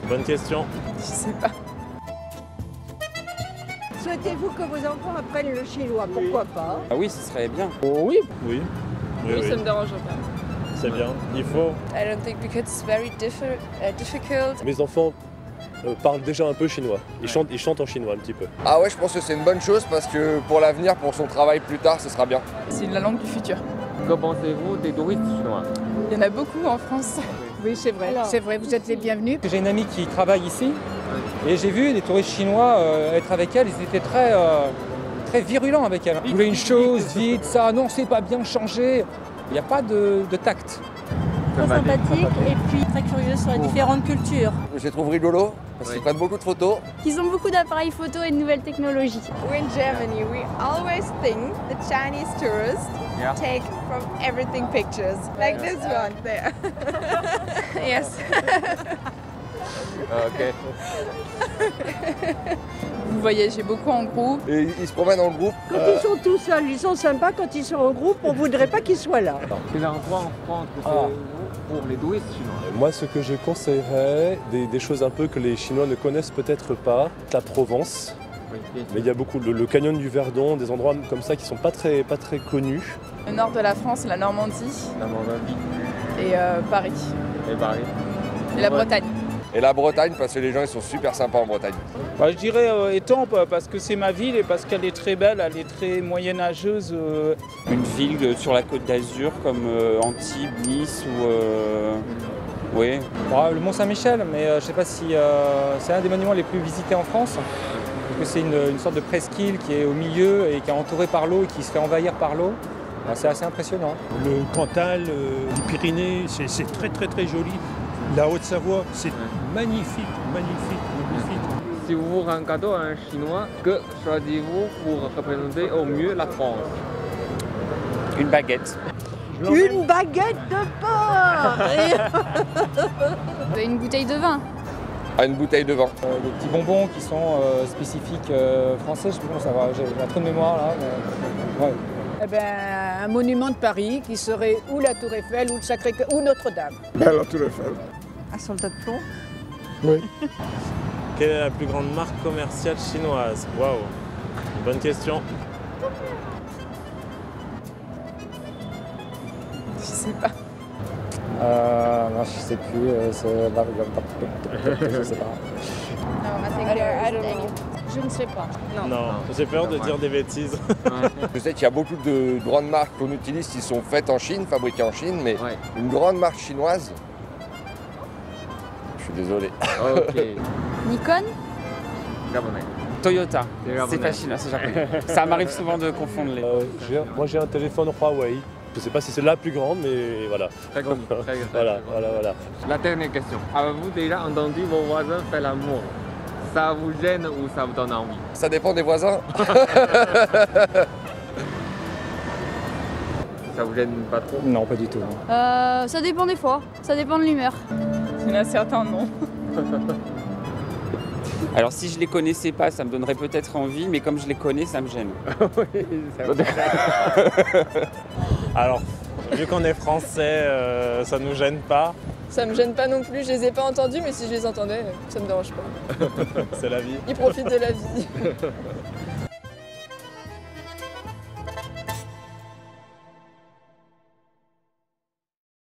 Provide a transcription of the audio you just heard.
Bonne question. Je sais pas. Souhaitez-vous que vos enfants apprennent le chinois? Pourquoi pas? Ah oui, ce serait bien. Oh, oui. Oui. Oui, Ça oui. me dérange pas. C'est bien. Il faut. I don't think because it's very difficult. Mes enfants parlent déjà un peu chinois. Ils chantent en chinois un petit peu. Ah ouais, je pense que c'est une bonne chose parce que pour l'avenir, pour son travail plus tard, ce sera bien. C'est la langue du futur. Que pensez-vous des touristes chinois? Il y en a beaucoup en France. Oui, c'est vrai. C'est vrai, vous êtes les bienvenus. J'ai une amie qui travaille ici et j'ai vu des touristes chinois être avec elle. Ils étaient très virulents avec elle. Ils voulaient une chose, vite, ça, non, c'est pas bien changé. Il n'y a pas de tact. Très sympathique et puis très curieux sur les différentes cultures. Je les trouve rigolos parce qu'ils prennent beaucoup de photos. Ils ont beaucoup d'appareils photo et de nouvelles technologies. We're in Germany. We always think the Chinese tourists take from everything pictures. Like this one there. Yes. Ok. Vous voyagez beaucoup en groupe. Et ils se promènent dans le groupe. Quand ils sont tout seuls, ils sont sympas. Quand ils sont en groupe, on voudrait pas qu'ils soient là. Quel endroit en France pour les touristes chinois? Moi, ce que je conseillerais, des choses un peu que les Chinois ne connaissent peut-être pas, la Provence. Mais il y a beaucoup, le canyon du Verdon, des endroits comme ça qui sont pas très connus. Le nord de la France, la Normandie La Normandie et Paris. et Paris. Et la Bretagne. Et la Bretagne parce que les gens ils sont super sympas en Bretagne. Je dirais Étampes parce que c'est ma ville et parce qu'elle est très belle, elle est très moyenâgeuse. Une ville sur la côte d'Azur comme Antibes, Nice ou... Oui. Le Mont Saint-Michel, mais je ne sais pas si c'est un des monuments les plus visités en France. Parce que c'est une sorte de presqu'île qui est au milieu et qui est entourée par l'eau et qui se fait envahir par l'eau. C'est assez impressionnant. Le Cantal, les Pyrénées, c'est très joli. La Haute-Savoie, c'est magnifique. Si vous vous un cadeau à un Chinois, que choisissez-vous pour représenter au mieux la France? Une baguette. Une baguette de porc. Une bouteille de vin. À une bouteille de vin. Des petits bonbons qui sont spécifiques français, je sais plus comment ça va, j'ai un trou de mémoire là. Mais... Ouais. Eh ben, un monument de Paris qui serait ou la Tour Eiffel ou le Sacré-Cœur ou Notre-Dame. La Tour Eiffel. Un soldat de plomb. Oui. Quelle est la plus grande marque commerciale chinoise? Waouh. Bonne question. Je sais pas. Je sais plus, je sais pas. Je ne sais pas. Non. J'ai peur de dire des bêtises. Je sais qu'il y a beaucoup de grandes marques qu'on utilise qui sont faites en Chine, fabriquées en Chine, mais une grande marque chinoise, je suis désolé. Ok. Nikon. Japonais. Toyota. C'est japonais. C'est pas chinois, c'est japonais. Ça m'arrive souvent de confondre les... Moi, j'ai un téléphone Huawei. Je ne sais pas si c'est la plus grande, mais voilà. Très connu. Très Voilà. La dernière question. Avez-vous déjà entendu vos voisins faire l'amour? Ça vous gêne ou ça vous donne envie? Ça dépend des voisins. Ça vous gêne pas trop? Non, pas du tout. Ça dépend des fois, ça dépend de l'humeur. Il y en a certains, non. Alors si je les connaissais pas, ça me donnerait peut-être envie, mais comme je les connais, ça me gêne. Oui, ça vous... Alors, vu qu'on est français, ça nous gêne pas. Ça me gêne pas non plus, je les ai pas entendus, mais si je les entendais, ça me dérange pas. C'est la vie. Ils profitent de la vie.